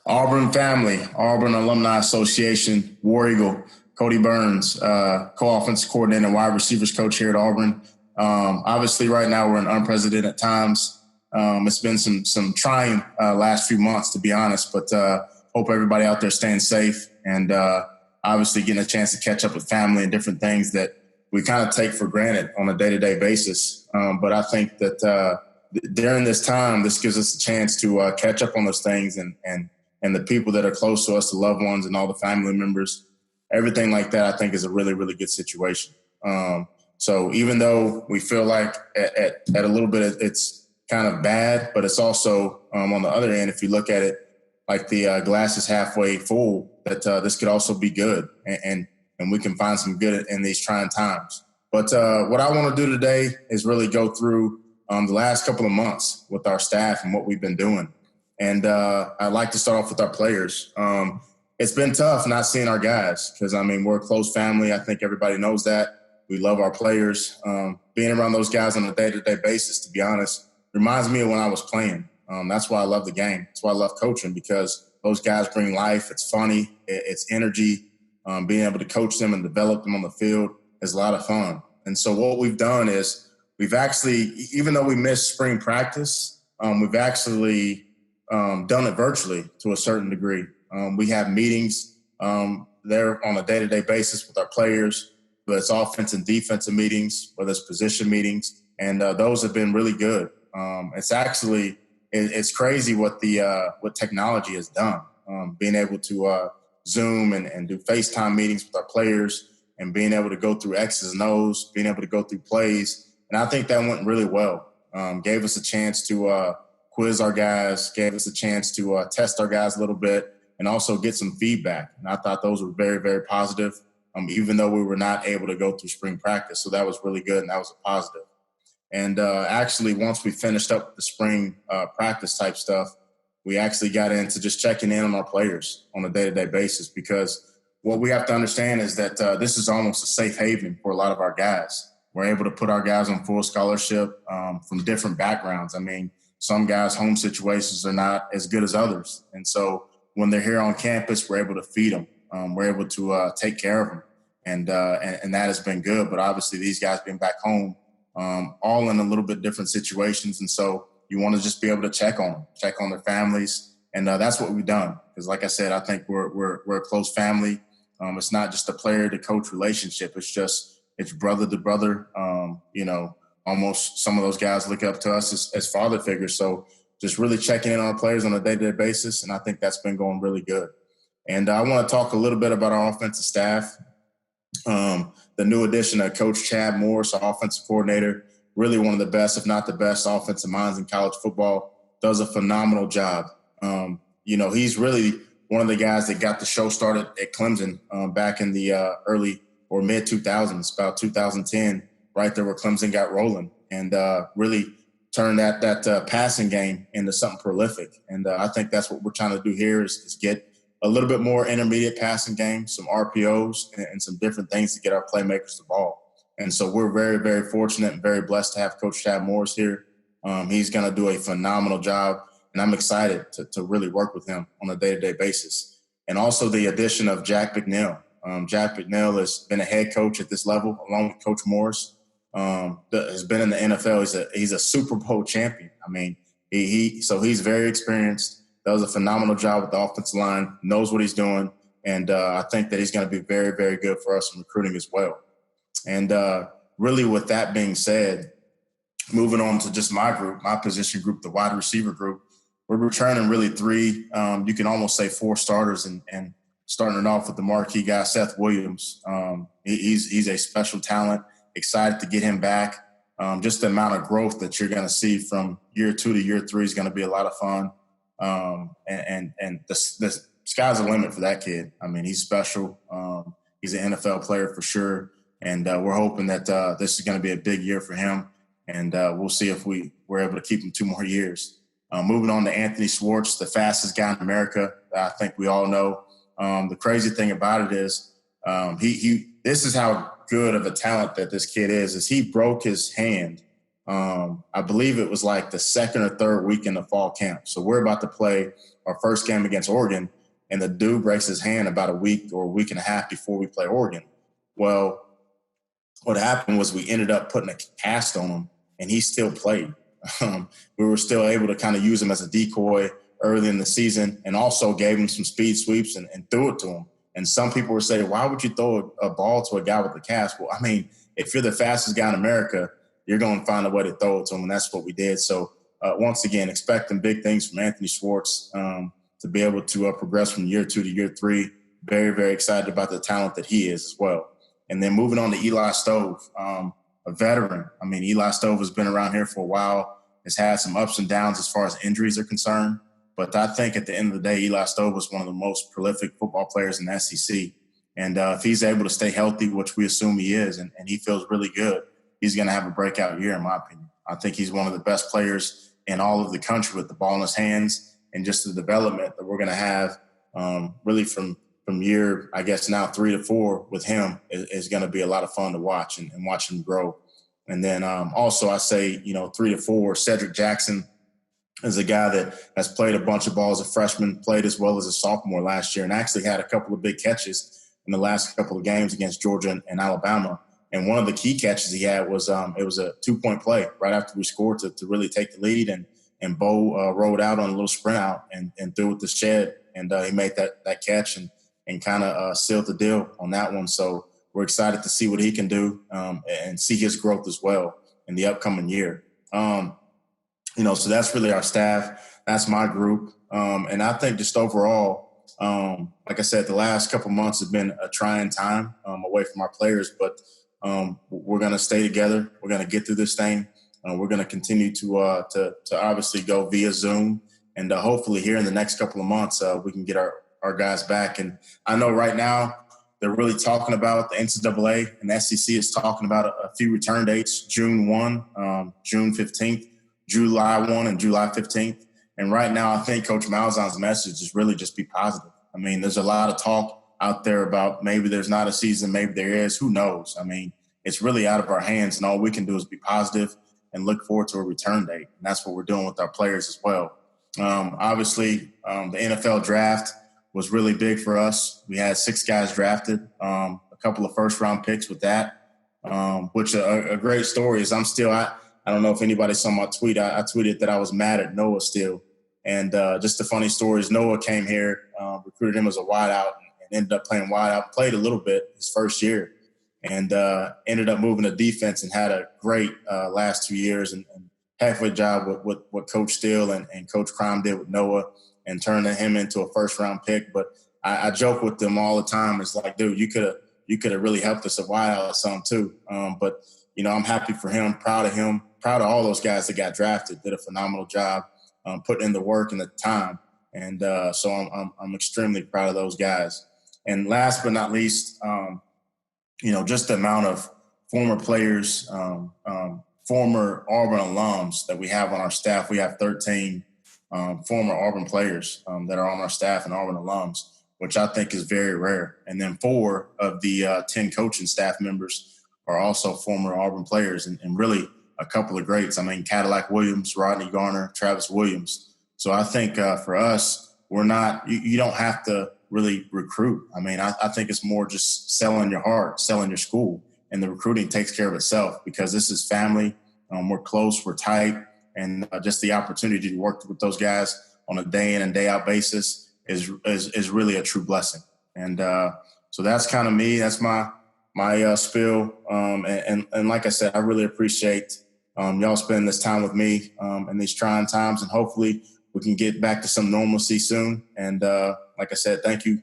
Auburn family, Auburn Alumni Association, War Eagle, Cody Burns, co-offensive coordinator and wide receivers coach here at Auburn. Obviously, right now we're in unprecedented times. It's been some trying last few months, to be honest, but hope everybody out there staying safe and obviously getting a chance to catch up with family and different things that we kind of take for granted on a day-to-day basis. But I think that during this time, this gives us a chance to catch up on those things and the people that are close to us, the loved ones and all the family members, everything like that, I think is a really, really good situation. So even though we feel like at a little bit it's kind of bad, but it's also on the other end, if you look at it like the glass is halfway full, that this could also be good and we can find some good in these trying times. But what I want to do today is really go through the last couple of months with our staff and what we've been doing. And I'd like to start off with our players. It's been tough not seeing our guys because, we're a close family. I think everybody knows that. We love our players. Being around those guys on a day-to-day basis, to be honest, reminds me of when I was playing. That's why I love the game. That's why I love coaching, because those guys bring life. It's funny. It's energy. Being able to coach them and develop them on the field is a lot of fun. And so what we've done is we've actually, even though we missed spring practice, we've actually done it virtually to a certain degree. We have meetings there on a day-to-day basis with our players, whether it's offensive and defensive meetings, whether it's position meetings, and those have been really good. It's crazy what technology has done. Being able to Zoom and do FaceTime meetings with our players and being able to go through X's and O's, being able to go through plays. And I think that went really well. Gave us a chance to quiz our guys, gave us a chance to test our guys a little bit and also get some feedback. And I thought those were very, very positive, even though we were not able to go through spring practice. So that was really good, and that was a positive. And actually, once we finished up with the spring practice type stuff, we actually got into just checking in on our players on a day-to-day basis, because what we have to understand is that this is almost a safe haven for a lot of our guys. We're able to put our guys on full scholarship from different backgrounds. Some guys' home situations are not as good as others. And so when they're here on campus, we're able to feed them. We're able to take care of them. And that has been good. But obviously these guys being back home, all in a little bit different situations. And so you want to just be able to check on their families. And that's what we've done. Because like I said, I think we're a close family. It's not just a player to coach relationship. It's brother to brother. Almost some of those guys look up to us as father figures. So just really checking in on our players on a day-to-day basis. And I think that's been going really good. And I want to talk a little bit about our offensive staff. The new addition of Coach Chad Morris, our offensive coordinator, really one of the best, if not the best, offensive minds in college football, does a phenomenal job. He's really one of the guys that got the show started at Clemson back in the early or mid-2000s, about 2010, right there where Clemson got rolling, and really turned that passing game into something prolific. And I think that's what we're trying to do here is get a little bit more intermediate passing game, some RPOs, and some different things to get our playmakers the ball. And so we're very, very fortunate and very blessed to have Coach Chad Morris here. He's going to do a phenomenal job, and I'm excited to really work with him on a day-to-day basis. And also the addition of Jack McNeil. Jack McNeil has been a head coach at this level, along with Coach Morris. Has been in the NFL. He's a Super Bowl champion. So he's very experienced. Does a phenomenal job with the offensive line, knows what he's doing, and I think that he's going to be very, very good for us in recruiting as well. And really with that being said, moving on to just my group, my position group, the wide receiver group, we're returning really three, you can almost say four starters, and starting it off with the marquee guy, Seth Williams. He's a special talent. Excited to get him back. Just the amount of growth that you're going to see from year 2 to year 3 is going to be a lot of fun. And the sky's the limit for that kid. He's special. He's an NFL player for sure. And we're hoping that this is going to be a big year for him. And we'll see if we're able to keep him 2 more years. Moving on to Anthony Schwartz, the fastest guy in America. I think we all know. The crazy thing about it is this is how good of a talent that this kid is he broke his hand I believe it was like the second or third weekend of fall camp. So we're about to play our first game against Oregon, and the dude breaks his hand about a week or a week and a half before we play Oregon. Well, what happened was we ended up putting a cast on him, and he still played. We were still able to kind of use him as a decoy early in the season, and also gave him some speed sweeps and threw it to him. And some people were saying, why would you throw a ball to a guy with a cast? Well, I mean, if you're the fastest guy in America, you're going to find a way to throw it to him, and that's what we did. So, once again, expecting big things from Anthony Schwartz to be able to progress from year 2 to year 3. Very, very excited about the talent that he is as well. And then moving on to Eli Stove, a veteran. I mean, Eli Stove has been around here for a while, has had some ups and downs as far as injuries are concerned. But I think at the end of the day, Eli Stove was one of the most prolific football players in the SEC. And if he's able to stay healthy, which we assume he is, and he feels really good, he's going to have a breakout year, in my opinion. I think he's one of the best players in all of the country with the ball in his hands, and just the development that we're going to have really from year, I guess now 3 to 4 with him is going to be a lot of fun to watch and watch him grow. And then also I say, 3 to 4, Cedric Jackson is a guy that has played a bunch of ball as a freshman, played as well as a sophomore last year, and actually had a couple of big catches in the last couple of games against Georgia and Alabama. And one of the key catches he had was it was a 2-point play right after we scored to really take the lead. And Bo rolled out on a little sprint out and threw with the shed. And he made that catch and kind of sealed the deal on that one. So we're excited to see what he can do and see his growth as well in the upcoming year. So that's really our staff. That's my group. And I think just overall, like I said, the last couple months have been a trying time away from our players, but we're going to stay together. We're going to get through this thing. We're going to continue to obviously go via Zoom, and hopefully here in the next couple of months we can get our guys back. And I know right now they're really talking about the NCAA and the SEC is talking about a few return dates: June 1, June 15th, July 1, and July 15th. And right now, I think Coach Malzahn's message is really just be positive. I mean, there's a lot of talk out there about maybe there's not a season, maybe there is. Who knows? I mean, it's really out of our hands, and all we can do is be positive and look forward to a return date. And that's what we're doing with our players as well. Obviously, the NFL draft was really big for us. We had 6 guys drafted, a couple of first-round picks with that, which a great story is I don't know if anybody saw my tweet. I tweeted that I was mad at Noah still. And just the funny story is Noah came here, recruited him as a wideout, and ended up playing wideout, played a little bit his first year, and ended up moving to defense and had a great last 2 years and halfway job with what Coach Steele and Coach Crime did with Noah and turning him into a first-round pick. But I joke with them all the time. It's like, dude, you could have really helped us a while or something too. But, I'm happy for him, proud of all those guys that got drafted, did a phenomenal job putting in the work and the time. And so I'm extremely proud of those guys. And last but not least, just the amount of former players, former Auburn alums that we have on our staff. We have 13 former Auburn players that are on our staff and Auburn alums, which I think is very rare. And then 4 of the 10 coaching staff members are also former Auburn players, and really a couple of greats. I mean, Cadillac Williams, Rodney Garner, Travis Williams. So I think for us, we're not – you don't have to really recruit. I mean, I think it's more just selling your heart, selling your school, and the recruiting takes care of itself because this is family. We're close, we're tight, and just the opportunity to work with those guys on a day in and day out basis is really a true blessing. And so that's kind of me. That's my spiel. And like I said, I really appreciate y'all spending this time with me in these trying times, and hopefully we can get back to some normalcy soon. And like I said, thank you